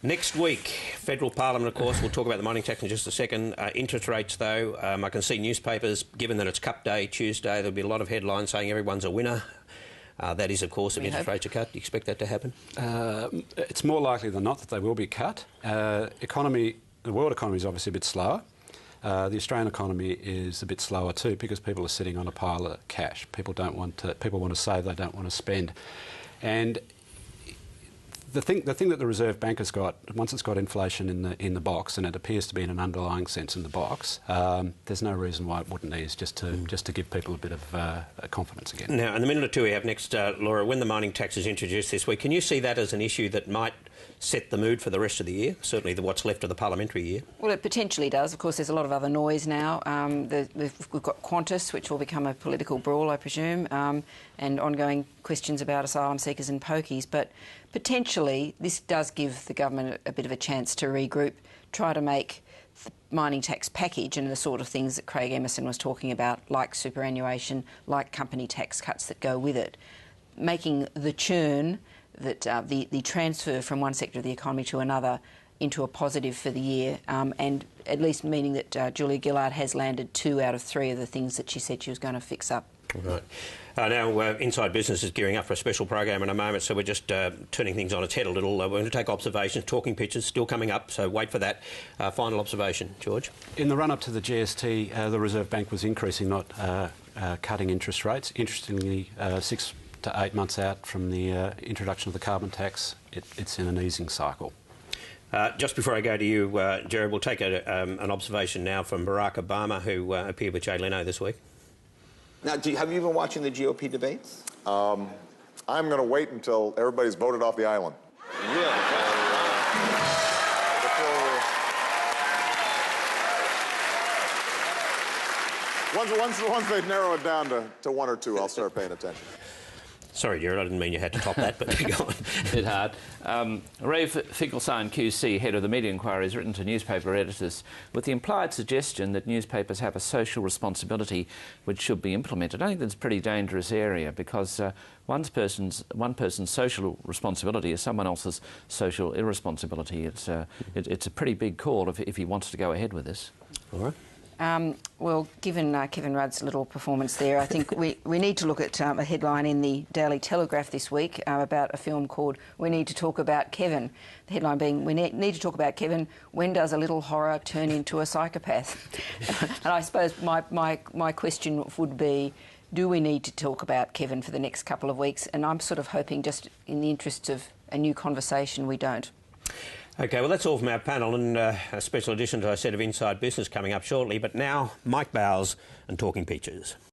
Next week, federal parliament, of course, we'll talk about the mining tax in just a second. Interest rates, though, I can see newspapers, given that it's Cup Day, Tuesday, there'll be a lot of headlines saying everyone's a winner. That is, of course, if interest rates are cut. Do you expect that to happen? It's more likely than not that they will be cut. The world economy is obviously a bit slower. The Australian economy is a bit slower too because people are sitting on a pile of cash. People want to save, they don't want to spend. And the thing that the Reserve Bank has got, once it's got inflation in the box, and it appears to be in an underlying sense in the box, there's no reason why it wouldn't ease, just to give people a bit of confidence again. Now, in the minute or two we have next, Laura, when the mining tax is introduced this week, can you see that as an issue that might set the mood for the rest of the year, certainly what's left of the parliamentary year? Well, it potentially does. Of course, there's a lot of other noise now. We've got Qantas, which will become a political brawl, I presume, and ongoing questions about asylum seekers and pokies. But potentially, this does give the government a bit of a chance to regroup, try to make the mining tax package and the sort of things that Craig Emerson was talking about, like superannuation, like company tax cuts that go with it, making the churn, that the transfer from one sector of the economy to another into a positive for the year, and at least meaning that Julia Gillard has landed 2 out of 3 of the things that she said she was going to fix up. Right. Now, Inside Business is gearing up for a special program in a moment, so we're just turning things on its head a little. We're going to take observations, talking pictures, still coming up, so wait for that. Final observation, George? In the run-up to the GST, the Reserve Bank was increasing, not cutting interest rates. Interestingly, 6 to 8 months out from the introduction of the carbon tax, it's in an easing cycle. Just before I go to you, Gerard, we'll take an observation now from Barack Obama, who appeared with Jay Leno this week. Now, have you been watching the GOP debates? I'm going to wait until everybody's voted off the island. Really? Once they narrow it down to 1 or 2, I'll start paying attention. Sorry, Gerard, I didn't mean you had to top that, but go on. A bit hard. Ray Finkelstein QC, head of the Media Inquiry, has written to newspaper editors with the implied suggestion that newspapers have a social responsibility which should be implemented. I think that's a pretty dangerous area because one person's social responsibility is someone else's social irresponsibility. It's a pretty big call if he wants to go ahead with this. All right. Well, given Kevin Rudd's little performance there, I think we need to look at a headline in the Daily Telegraph this week about a film called We Need to Talk About Kevin. The headline being, we need to talk about Kevin, when does a little horror turn into a psychopath? And I suppose my question would be, do we need to talk about Kevin for the next couple of weeks? And I'm sort of hoping, just in the interests of a new conversation, we don't. OK, well, that's all from our panel, and a special edition, as I said, of Inside Business coming up shortly. But now, Mike Bowles and Talking Peaches.